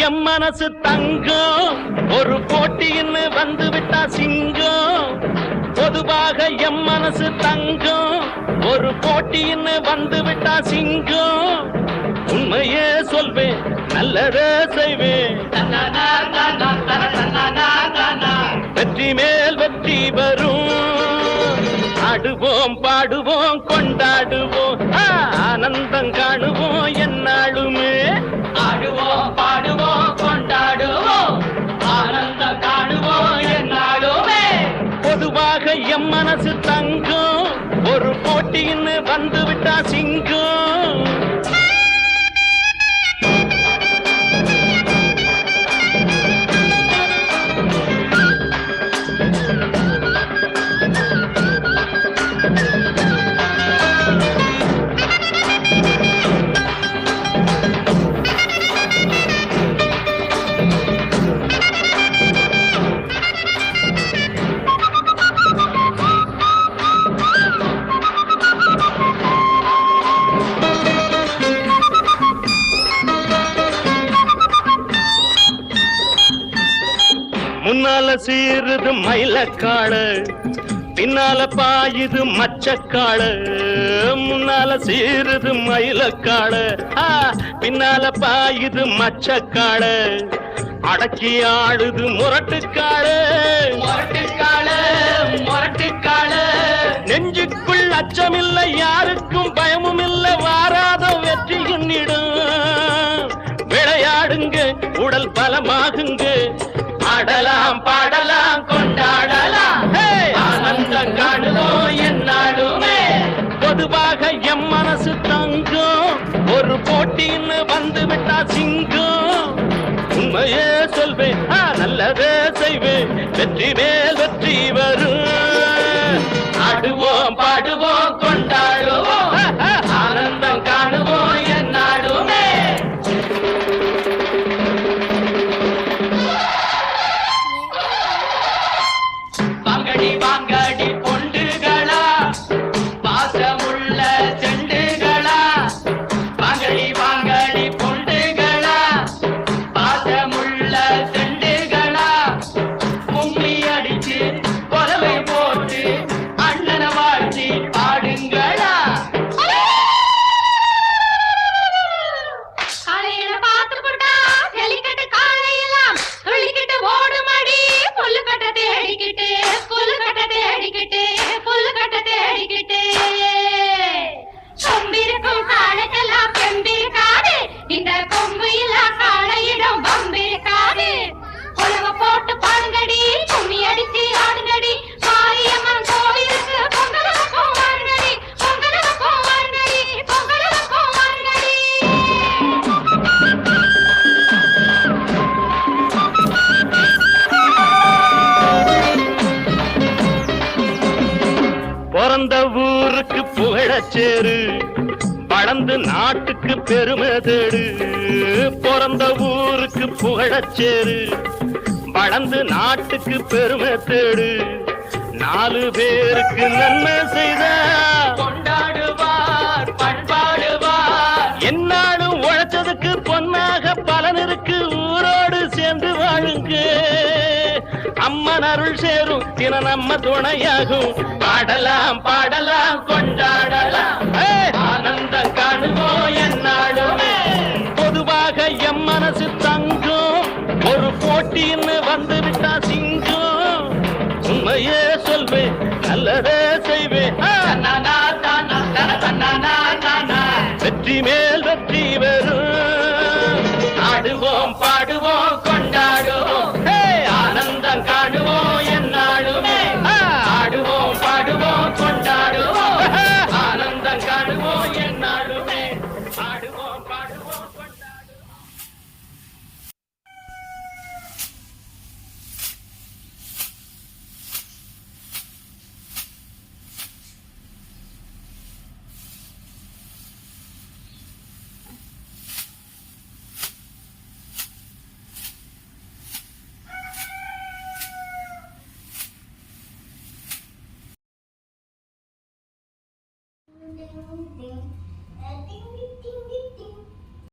M மனசு தங்கம் ஒரு போட்டின்னு வந்து விட்டா சிங்கம். பொதுவாக எம் மனசு தங்கம் ஒரு போட்டின்னு வந்து விட்டா சிங்கம். உண்மையே சொல்வேன் நல்லதே செய்வேன். வெற்றி மேல் வெற்றி வரும். ஆடுவோம் பாடுவோம் கொண்டாடுவோம் ஆனந்தம் காணுவோம் என்னாலுமே. ஆடுவோம் பாடுவோம் கொண்டாடுவோம் ஆனந்தம் காணுவோம் என்னாலுமே. பொதுவாக எம் மனசு தங்கம் ஒரு போட்டின்னு வந்து விட்டா சிங்கம். முன்னால சீருது மயிலக்காடு பின்னால பாயுது மச்சக்காடு. முன்னால சீருது மயிலக்காடு பின்னால பாயுது மச்சக்காடு. அடக்கி ஆடுது முரட்டுக்காடு முரட்டுக்காடு முரட்டுக்காடு. நெஞ்சுக்குள் அச்சமில்லை யாருக்கும் பயமும் இல்லை வாராத வெற்றி எண்ணிடும். விளையாடுங்க உடல் பலமாகுங்க ஆடலாம் பாடலாம் கொண்டாடலாம் ஆனந்தம் காணுவோம் என்னாலுமே. பொதுவாக எம் மனசு தங்கம் ஒரு போட்டின்னு வந்து விட்டா சிங்கம். உண்மையே சொல்வேன் நல்லதே செய்வேன் வெற்றி மேல் வெற்றி வரும். ஆடுவோம் பாடுவோம் கொண்டாடுவோம் ஆனந்தம் காணுவோம் என்னாலுமே. வாங்கடி வாங்கடி பொண்டுகளா பாசமுள்ள செண்டுகளா. வாங்கடி வாங்கடி பொண்டுகளா பாசமுள்ள செண்டுகளா. கும்மி அடிச்சு கொலவை போட்டு அண்ணனை வாழ்த்தி பாடுங்களா. காலையில பாத்து போட்டா ஜல்லிக்கட்டு காலையெல்லாம் துள்ளிக்கிட்டு ஓடுமடி. புல்லு கட்ட தேடிக்கிட்டு புல்லு கட்ட தேடிக்கிட்டு புல்லு கட்ட தேடிக்கிட்டு. கொம்பிருக்கும் காலைக்கெல்லாம் பெம்பிருக்காது இந்த கொம்பு இல்லா காலையிடம் பம்பிருக்காது. உலக போட்டு பாடுங்கடி கும்மி அடிச்சு ஆடுங்கடி. மாரியம்மன் கோவிலுக்கு பொங்கலுக்கும் வாருங்கடி பொங்கலுக்கும் வாருங்கடி பொங்கலுக்கும் வாருங்கடி. பிறந்த ஊருக்கு புகழச்சேரு வளர்ந்து நாட்டுக்கு பெருமை தேடு. பிறந்த ஊருக்கு புகழச்சேரு வளர்ந்து நாட்டுக்கு பெருமை தேடு. 4 பேருக்கு நன்மை செய்த கொண்டாடுவார் பண்பாடுவார். என்னாலும் உழைச்சதுக்கு பொன்னாக பலன் இருக்கு. ஊரோடு சேர்ந்து வாழுங்க அம்மன் அருள் சேரும் தின நம்ம துணையாகும். பாடலாம் பாடலாம் கொண்டாடலாம் ஆனந்தம் காணுவோம் என்னாலுமே. பொதுவாக எம் மனசு தங்கம் ஒரு போட்டின்னு வந்து விட்டா சிங்கம். உண்மையே சொல்வேன் நல்லதே செய்வேன் வெற்றி மேல் வெற்றி வரும். ஆடுவோம் பாடுவோம் கொண்டாடுவோம் ஆனந்தம் காணுவோம் என்னாலுமே. ஆடுவோம் பாடுவோம் கொண்டாடுவோம் ஆனந்தம் காணுவோம் என்னாலுமே. ஆடுவோம் பாடுவோம் கொண்டாடுவோம். Ding, ding, ding, ding, ding.